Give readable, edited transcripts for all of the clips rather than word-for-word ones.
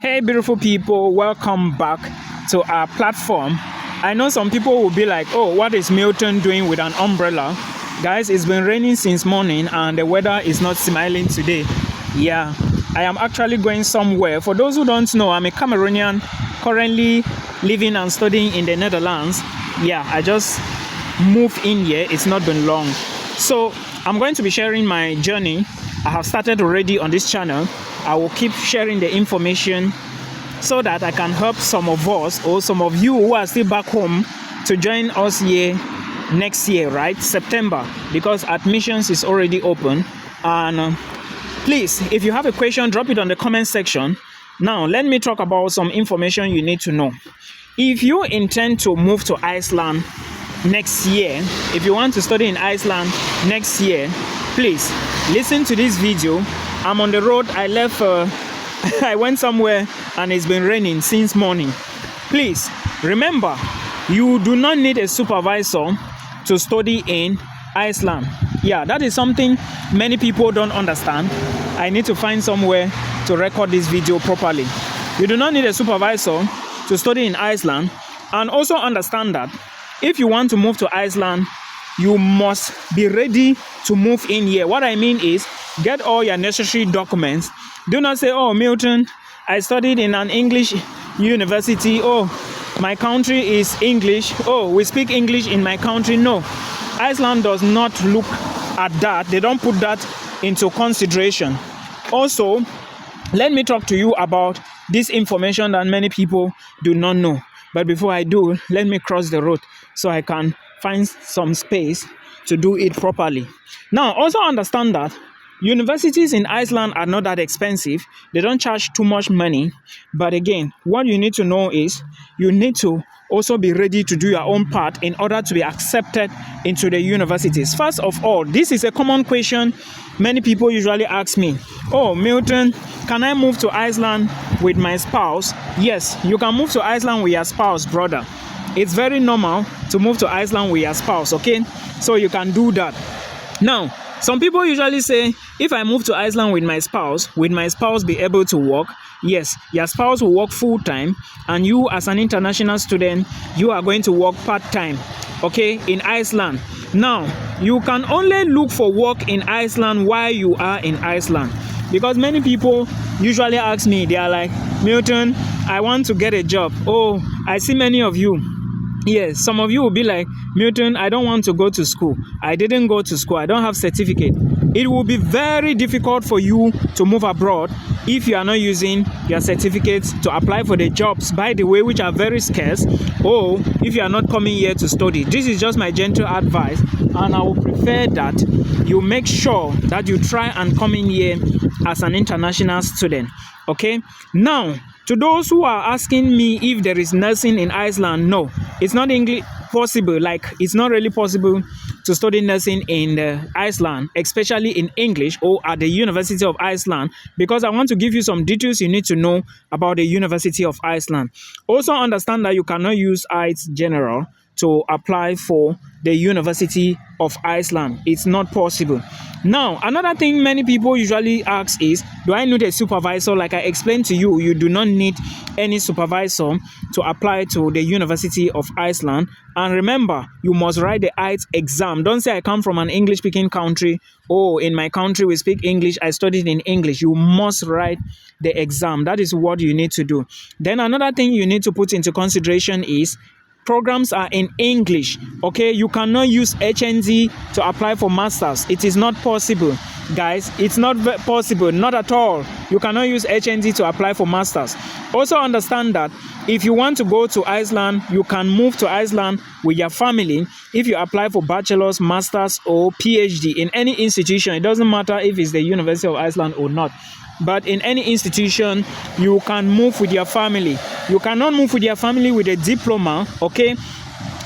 Hey beautiful people, welcome back to our platform. I know some people will be like, oh, what is Milton doing with an umbrella? Guys, it's been raining since morning and the weather is not smiling today. Yeah, I am actually going somewhere. For those who don't know, I'm a Cameroonian currently living and studying in the Netherlands. Yeah, I just moved in here. It's not been long. So I'm going to be sharing my journey. I have started already on this channel. I will keep sharing the information so that I can help some of us or some of you who are still back home to join us here next year, right? September, because admissions is already open. And please, if you have a question, drop it on the comment section. Now, let me talk about some information you need to know. If you intend to move to Iceland next year, if you want to study in Iceland next year, please listen to this video. I'm on the road. I left I went somewhere and it's been raining since morning. Please remember, you do not need a supervisor to study in Iceland. Yeah, that is something many people don't understand. I need to find somewhere to record this video properly. You do not need a supervisor to study in Iceland. And also understand that if you want to move to Iceland, you must be ready to move in here. What I mean is, get all your necessary documents. Do not say, oh, Milton, I studied in an English university. Oh, my country is English. Oh, we speak English in my country. No, Iceland does not look at that. They don't put that into consideration. Also, let me talk to you about this information that many people do not know. But before I do, let me cross the road so I can find some space to do it properly. Now, also understand that universities in Iceland are not that expensive. They don't charge too much money. But again, what you need to know is you need to also be ready to do your own part in order to be accepted into the universities. First of all, this is a common question many people usually ask me. Oh, Milton, can I move to Iceland with my spouse? Yes, you can move to Iceland with your spouse, brother. It's very normal to move to Iceland with your spouse, okay? So you can do that. Now, some people usually say, if I move to Iceland with my spouse, will my spouse be able to work? Yes, your spouse will work full-time, and you as an international student, you are going to work part-time, okay, in Iceland. Now, you can only look for work in Iceland while you are in Iceland. Because many people usually ask me, they are like, Milton, I want to get a job. Oh, I see many of you. Yes, some of you will be like, Milton, I don't want to go to school. I didn't go to school. I don't have certificate. It will be very difficult for you to move abroad if you are not using your certificates to apply for the jobs, by the way, which are very scarce, or if you are not coming here to study. This is just my gentle advice, and I will prefer that you make sure that you try and come in here as an international student. Okay? Now, to those who are asking me if there is nursing in Iceland, no, it's not possible. Like, it's not really possible to study nursing in Iceland, especially in English or at the University of Iceland, because I want to give you some details you need to know about the University of Iceland. Also understand that you cannot use IELTS General to apply for the University of Iceland. It's not possible. Now, another thing many people usually ask is, do I need a supervisor? Like I explained to you, you do not need any supervisor to apply to the University of Iceland. And remember, you must write the IELTS exam. Don't say I come from an English-speaking country. Oh, in my country we speak English. I studied in English. You must write the exam. That is what you need to do. Then another thing you need to put into consideration is programs are in English, okay? You cannot use HND to apply for masters. It is not possible, guys. It's not possible, not at all. You cannot use HND to apply for masters. Also understand that if you want to go to Iceland, you can move to Iceland with your family if you apply for bachelor's, master's, or PhD in any institution. It doesn't matter if it's the University of Iceland or not. But in any institution, you can move with your family. You cannot move with your family with a diploma, okay?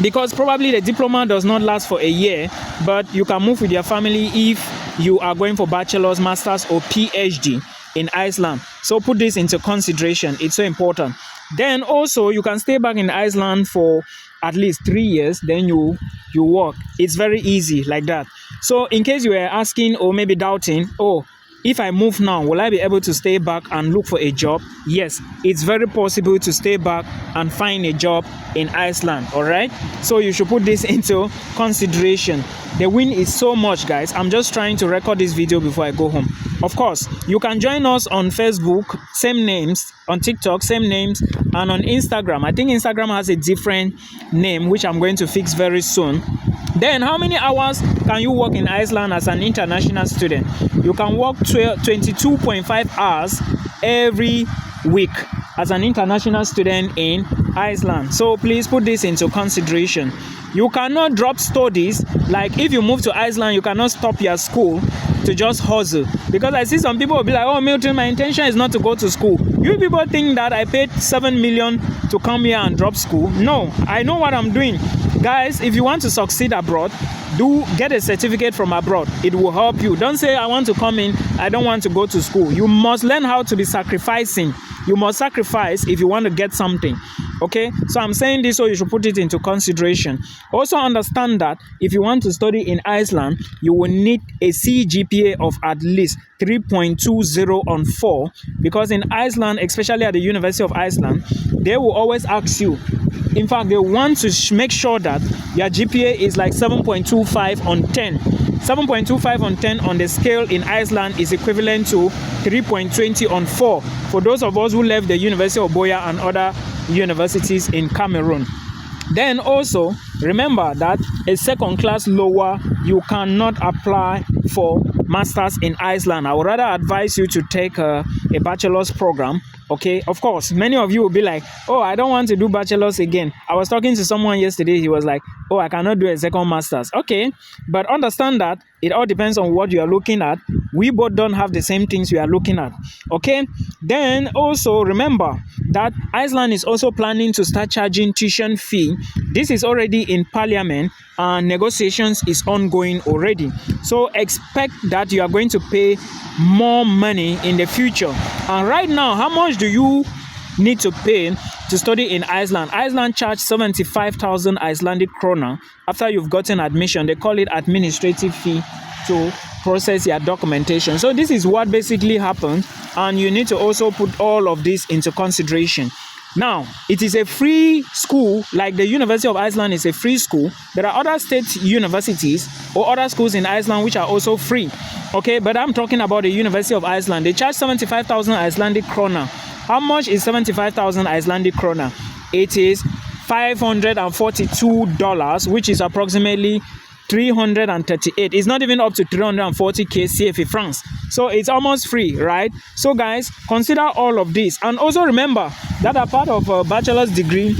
Because probably the diploma does not last for a year, but you can move with your family if you are going for bachelor's, master's, or PhD in Iceland. So put this into consideration. It's so important. Then also, you can stay back in Iceland for at least 3 years, then you work. It's very easy like that. So in case you are asking or maybe doubting, oh, if I move now, will I be able to stay back and look for a job? Yes, it's very possible to stay back and find a job in Iceland, all right? So you should put this into consideration. The win is so much, guys. I'm just trying to record this video before I go home. Of course, you can join us on Facebook, same names, on TikTok, same names, and on Instagram. I think Instagram has a different name, which I'm going to fix very soon. Then, how many hours can you work in Iceland as an international student? You can work 22.5 hours every week as an international student in Iceland. So please put this into consideration. You cannot drop studies. Like if you move to Iceland, you cannot stop your school to just hustle. Because I see some people will be like, oh, Milton, my intention is not to go to school. You people think that I paid 7 million to come here and drop school? No, I know what I'm doing. Guys, if you want to succeed abroad, do get a certificate from abroad. It will help you. Don't say, I want to come in, I don't want to go to school. You must learn how to be sacrificing. You must sacrifice if you want to get something. Okay, so I'm saying this so you should put it into consideration. Also understand that if you want to study in Iceland, you will need a CGPA of at least 3.20 on 4, because in Iceland, especially at the University of Iceland, they will always ask you. In fact, they want to make sure that your GPA is like 7.25 on 10. 7.25 on 10 on the scale in Iceland is equivalent to 3.20 on 4 for those of us who left the University of Boya and other universities in Cameroon. Then also remember that a second class lower, you cannot apply for masters in Iceland. I would rather advise you to take a bachelor's program. Okay, of course, many of you will be like, oh, I don't want to do bachelor's again. I was talking to someone yesterday. He was like, oh, I cannot do a second master's. Okay, but understand that it all depends on what you are looking at. We both don't have the same things we are looking at. Okay, then also remember that Iceland is also planning to start charging tuition fee. This is already in parliament and negotiations is ongoing already. So expect that you are going to pay more money in the future. And right now, how much do you need to pay to study in Iceland? Iceland charge 75,000 Icelandic krona after you've gotten admission. They call it administrative fee to process your documentation. So this is what basically happened, and you need to also put all of this into consideration. Now, it is a free school, like the University of Iceland is a free school. There are other state universities or other schools in Iceland which are also free. Okay, but I'm talking about the University of Iceland. They charge 75,000 Icelandic krona. How much is 75,000 Icelandic krona? It is $542, which is approximately 338. It's not even up to 340k CFA francs. So it's almost free, right? So guys, consider all of this. And also remember that a part of a bachelor's degree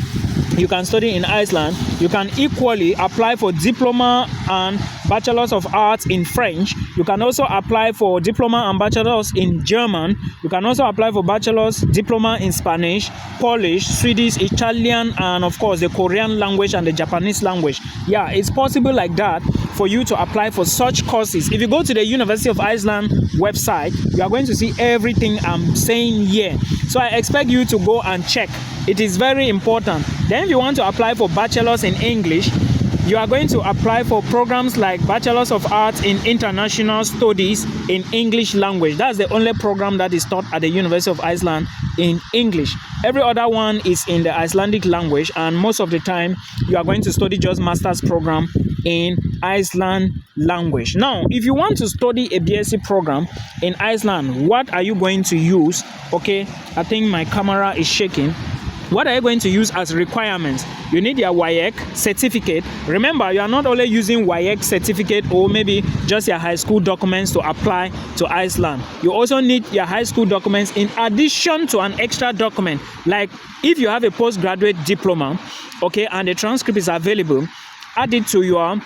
you can study in Iceland, you can equally apply for diploma and bachelor's of arts in French. You can also apply for diploma and bachelor's in German. You can also apply for bachelor's diploma in Spanish, Polish, Swedish, Italian, and of course the Korean language and the Japanese language. Yeah, it's possible like that for you to apply for such courses. If you go to the University of Iceland website, you are going to see everything I'm saying here. So I expect you to go and check. It is very important. Then if you want to apply for bachelor's in English, you are going to apply for programs like Bachelor's of Arts in International Studies in English language. That's the only program that is taught at the University of Iceland in English. Every other one is in the Icelandic language, and most of the time you are going to study just master's program in Iceland language. Now, if you want to study a BSc program in Iceland, what are you going to use? Okay, I think my camera is shaking. What are you going to use as requirements? You need your WAEC certificate. Remember, you are not only using WAEC certificate or maybe just your high school documents to apply to Iceland. You also need your high school documents in addition to an extra document. Like if you have a postgraduate diploma, okay, and the transcript is available, add it to your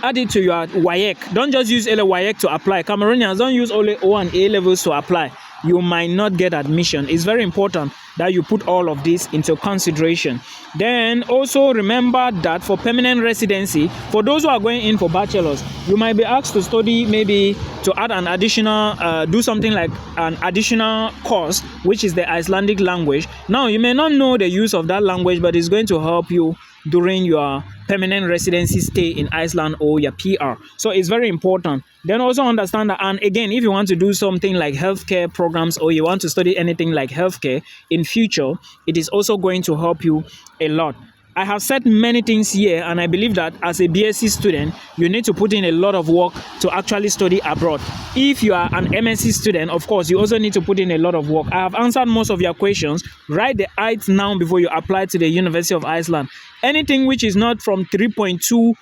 WAEC. Don't just use WAEC to apply. Cameroonians don't use only O and A levels to apply. You might not get admission. It's very important that you put all of this into consideration. Then also remember that for permanent residency, for those who are going in for bachelor's, you might be asked to study, maybe to add an additional, do something like an additional course, which is the Icelandic language. Now, you may not know the use of that language, but it's going to help you during your permanent residency stay in Iceland or your PR. So it's very important. Then also understand that, and again, if you want to do something like healthcare programs or you want to study anything like healthcare in future, it is also going to help you a lot. I have said many things here, and I believe that as a BSc student, you need to put in a lot of work to actually study abroad. If you are an MSc student, of course, you also need to put in a lot of work. I have answered most of your questions. Write the height now before you apply to the University of Iceland. Anything which is not from 3.20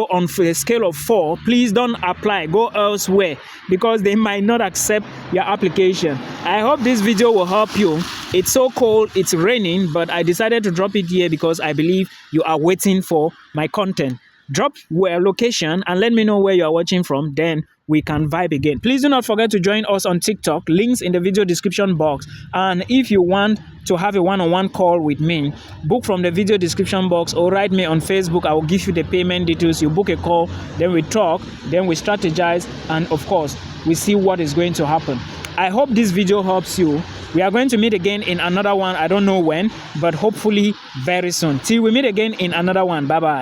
on a scale of 4, please don't apply. Go elsewhere because they might not accept your application. I hope this video will help you. It's so cold, it's raining, but I decided to drop it here because I believe you are waiting for my content. Drop your location and let me know where you are watching from. Then we can vibe again. Please do not forget to join us on TikTok. Links in the video description box. And if you want to have a one-on-one call with me, book from the video description box or write me on Facebook. I will give you the payment details. You book a call, then we talk, then we strategize, and of course, we see what is going to happen. I hope this video helps you. We are going to meet again in another one. I don't know when, but hopefully very soon. Till we meet again in another one. Bye-bye.